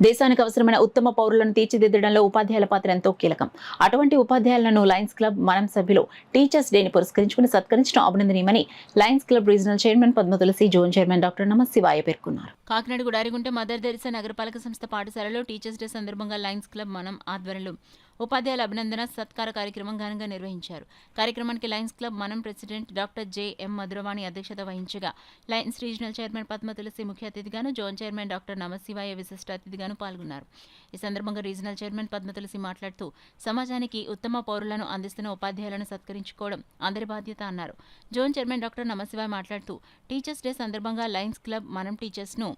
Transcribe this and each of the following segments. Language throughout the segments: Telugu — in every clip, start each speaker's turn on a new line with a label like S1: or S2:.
S1: దేశానికి అవసరమైన ఉత్తమ పౌరులను తీర్చిదిద్దడంలో ఉపాధ్యాయుల పాత్ర ఎంతో కీలకం. అటువంటి ఉపాధ్యాయులను లయన్స్ క్లబ్ మనం సభ్యులు టీచర్స్ డేని పురస్కరించుకుని సత్కరించడం అభినందనీయమని lions club regional chairman Padmatulasi, zone chairman doctor Namasivaya పేర్కొన్నారు. కాకినాడ గుడారిగుంట మదర్ తెరిసా నగరపాలక సంస్థ పాఠశాలలో టీచర్స్ డే సందర్భంగా లయన్స్ క్లబ్ మనం ఆధ్వర్యంలో ఉపాధ్యాయుల అభినందన సత్కార కార్యక్రమం ఘనంగా నిర్వహించారు. కార్యక్రమానికి lions club Manam president doctor J M. Madhuravani అధ్యక్షత వహించగా లయన్స్ రీజనల్ చైర్మన్ పద్మతులసి ముఖ్య అతిథిగాను, జోన్ చైర్మన్ డాక్టర్ నమశివాయ విశిష్ట అతిథిగాను పాల్గొన్నారు. ఈ సందర్భంగా రీజనల్ చైర్మన్ పద్మతులసి మాట్లాడుతూ సమాజానికి ఉత్తమ పౌరులను అందిస్తున్న ఉపాధ్యాయులను సత్కరించుకోవడం అందరి బాధ్యత అన్నారు. జోన్ చైర్మన్ డాక్టర్ నమశివాయ మాట్లాడుతూ టీచర్స్ డే సందర్భంగా లయన్స్ క్లబ్ మనం టీచర్స్ ను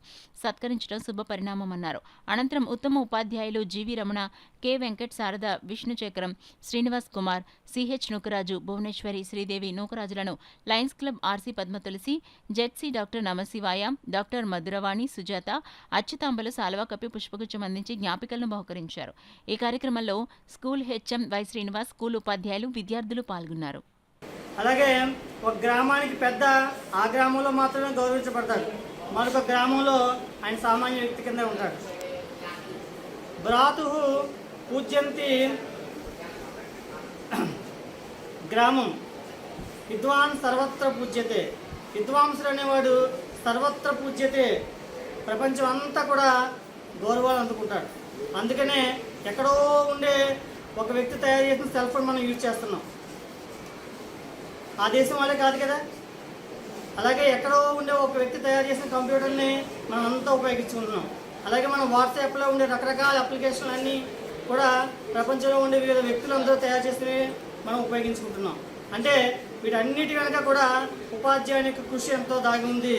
S1: సత్కరించడం శుభ పరిణామమన్నారు. అనంతరం ఉత్తమ ఉపాధ్యాయులు G V Ramana, K Venkat, Sarada, Vishnuchakram, Srinivas Kumar, CH Nookaraju, Bhuvaneswari, Sridevi, నూకరాజులను lions club RC Padmatulasi, ZC doctor Namasivaya, doctor Madhuravani, Sujatha, అచ్యుతాంబలు సాల్వా కప్పి పుష్పగుచ్చం అందించి జ్ఞాపికలను బహుకరించారు. ఈ కార్యక్రమంలో school HM Y Srinivas, school ఉపాధ్యాయులు, విద్యార్థులు పాల్గొన్నారు.
S2: అలాగే ఒక గ్రామానికి పెద్ద ఆ గ్రామంలో మాత్రమే గౌరవించబడతాడు. మరొక గ్రామంలో ఆయన సామాన్య వ్యక్తి కింద ఉంటాడు. భ్రాతు పూజ్యంతి గ్రామం, విద్వాన్ సర్వత్ర పూజ్యతే. విద్వాంసుడు అనేవాడు సర్వత్ర పూజ్యతే, ప్రపంచం అంతా కూడా గౌరవాలు అందుకుంటాడు. అందుకనే ఎక్కడో ఉండే ఒక వ్యక్తి తయారు చేసిన సెల్ ఫోన్ మనం యూజ్ చేస్తున్నాం. ఆ దేశం వాళ్ళే కాదు కదా. అలాగే ఎక్కడో ఉండే ఒక వ్యక్తి తయారు చేసిన కంప్యూటర్ని మనం అంతా ఉపయోగించుకుంటున్నాం. అలాగే మనం వాట్సాప్లో ఉండే రకరకాల అప్లికేషన్లు అన్నీ కూడా ప్రపంచంలో ఉండే వివిధ వ్యక్తులందరూ తయారు చేసినవి మనం ఉపయోగించుకుంటున్నాం. అంటే వీటన్నిటి వెనక కూడా ఉపాధ్యాయుని యొక్క కృషి ఎంతో దాగి ఉంది.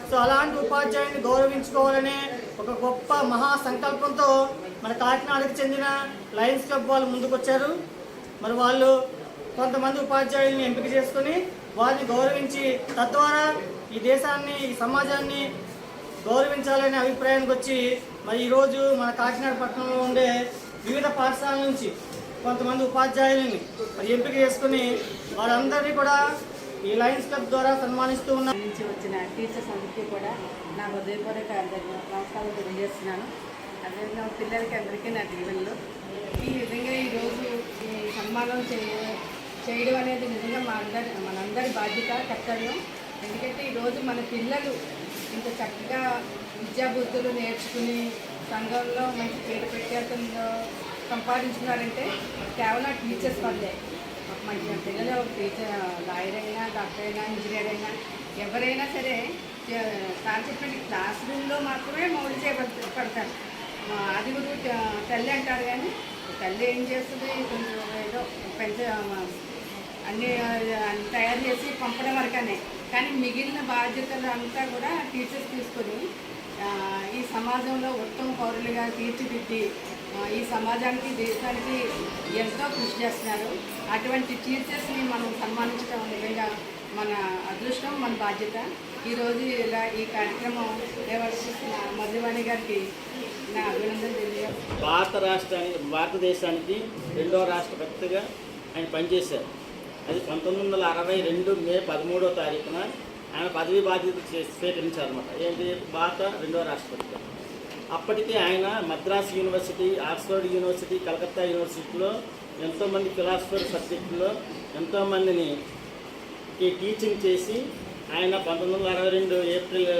S2: సో అలాంటి ఉపాధ్యాయుని గౌరవించుకోవాలనే ఒక గొప్ప మహా సంకల్పంతో మన కాకినాడకు చెందిన లయన్స్ క్లబ్ వాళ్ళు ముందుకొచ్చారు. మరి వాళ్ళు కొంతమంది ఉపాధ్యాయుల్ని ఎంపిక చేసుకొని వారిని గౌరవించి తద్వారా ఈ దేశాన్ని, ఈ సమాజాన్ని గౌరవించాలనే అభిప్రాయానికి వచ్చి మరి ఈరోజు మన కాకినాడ పట్టణంలో ఉండే వివిధ పాఠశాలల నుంచి కొంతమంది ఉపాధ్యాయులని మరి ఎంపిక చేసుకుని వారందరినీ కూడా ఈ లయన్స్ క్లబ్ ద్వారా సన్మానిస్తూ ఉన్నారు.
S3: నుంచి వచ్చిన టీచర్స్ అందరికీ కూడా నా హృదయపూర్వక నమస్కారాలు తెలియజేస్తున్నాను. అదేవిధంగా పిల్లలకి అందరికీ నా దీవెనలు. ఈ విధంగా ఈరోజు ఈ సన్మానం చేయడం అనేది నిజంగా మనందరి బాధ్యత, కర్తవ్యం. ఎందుకంటే ఈరోజు మన పిల్లలు ఇంత చక్కగా విద్యాబుద్ధులు నేర్చుకుని సంఘంలో మంచి పేరు ప్రఖ్యాతంలో సంపాదించుకున్నారంటే కేవలం టీచర్స్ వల్లే. మంచి పిల్లలు టీచర్, లాయర్ అయినా, డాక్టర్ అయినా, ఇంజనీర్ అయినా, ఎవరైనా సరే కాన్సెప్ట్ క్లాస్ రూమ్లో మాత్రమే మౌలి చేయబడతారు. అది కూడా తల్లి అంటారు, కానీ తల్లి ఏం చేస్తుంది, కొంచెం ఏదో అన్నీ తయారు చేసి పంపడం వరకనే. కానీ మిగిలిన బాధ్యతలు అంతా కూడా టీచర్స్ తీసుకొని ఈ సమాజంలో ఉత్తమ పౌరులుగా తీర్చిదిద్ది ఈ సమాజానికి, దేశానికి ఎంతో కృషి చేస్తున్నారు. అటువంటి టీచర్స్ని మనం సన్మానించడం నిజంగా మన అదృష్టం, మన బాధ్యత. ఈరోజు ఇలా ఈ కార్యక్రమం నిర్వహిస్తున్న మధురవాణి గారికి నా అభినందనలు తెలియజేస్తాను.
S4: భారతదేశానికి 2వ రాష్ట్రపతిగా ఆయన పనిచేశారు. అది 1962 మే 13వ తారీఖున ఆయన పదవి బాధ్యత స్వీకరించారన్నమాట. ఏంటి, భారత 2వ రాష్ట్రపతిగా. అప్పటికే ఆయన Madras university, Oxford university, Calcutta యూనివర్సిటీలో ఎంతోమంది ఫిలాసఫర్ సబ్జెక్టులో ఎంతోమందిని టీచింగ్ చేసి ఆయన 1962 ఏప్రిల్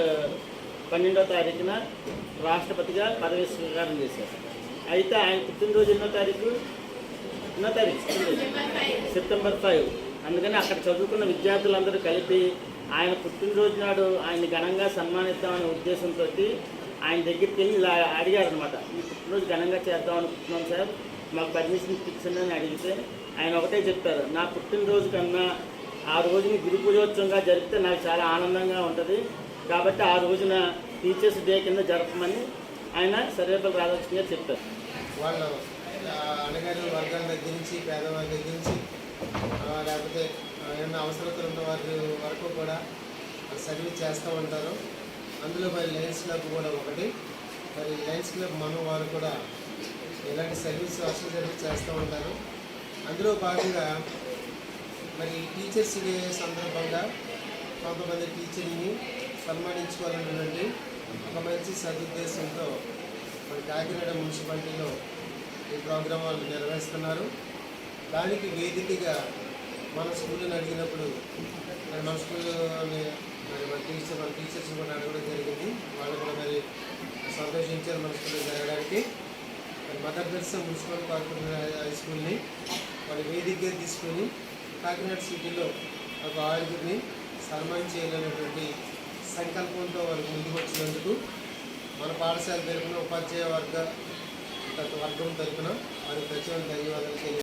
S4: 12వ తారీఖున రాష్ట్రపతిగా పదవి స్వీకారం చేశారు. అయితే ఆయన పుట్టినరోజు ఎన్నో తారీఖు సెప్టెంబర్ 5. అందుకని అక్కడ చదువుకున్న విద్యార్థులందరూ కలిపి ఆయన పుట్టినరోజు నాడు ఆయన్ని ఘనంగా సన్మానిద్దామనే ఉద్దేశంతో ఆయన దగ్గరికి వెళ్ళి ఇలా అడిగారు అనమాట. ఈ పుట్టినరోజు ఘనంగా చేద్దాం అనుకుంటున్నాం సార్, మాకు పర్మిషన్ ఇప్పించండి అని అడిగితే ఆయన ఒకటే చెప్పారు, నా పుట్టినరోజు కన్నా ఆ రోజుని గురు పూజోత్సవంగా జరిపితే నాకు చాలా ఆనందంగా ఉంటుంది, కాబట్టి ఆ రోజున టీచర్స్ డే కింద జరపమని ఆయన సర్వేపల్లి రాధాకృష్ణ గారు చెప్పారు.
S5: వాళ్ళు అణగారిన వర్గాల దగ్గర నుంచి, పేదవాళ్ళ దగ్గర నుంచి, లేకపోతే ఏమైనా అవసరతలు ఉన్న వారి వరకు కూడా సర్వీస్ చేస్తూ ఉంటారు. అందులో మరి లయన్స్ క్లబ్ కూడా ఒకటి. మరి లయన్స్ క్లబ్ మనం వారు కూడా ఇలాంటి సోషల్ సర్వీస్ చేస్తూ ఉంటారు. అందులో భాగంగా మరి టీచర్స్ డే సందర్భంగా కొంతమంది టీచర్ని సన్మానించుకోవాలనేటువంటి ఒక మంచి సదుద్దేశంతో మన కాకినాడ మున్సిపాలిటీలో ఈ ప్రోగ్రాం వాళ్ళు నిర్వహిస్తున్నారు. దానికి వేదికగా మన స్కూల్ని అడిగినప్పుడు మరి మన స్కూల్ని మరి మన టీచర్స్ కూడా అడగడం జరిగింది. వాళ్ళు కూడా మరి సంతోషించారు మన స్కూల్లో జరగడానికి. మరి mother Teresa municipal corporation high స్కూల్ని మరి వేదికగా తీసుకొని కాకినాడ సిటీలో ఒక 6గురిని సన్మానించేయాలనేటువంటి సంకల్పంతో వారికి ముందుకు వచ్చినందుకు మన పాఠశాల తరపున ఉపాధ్యాయ వర్గం తరపున వారికి ప్రత్యేక ధన్యవాదాలు తెలియజేస్తున్నాను.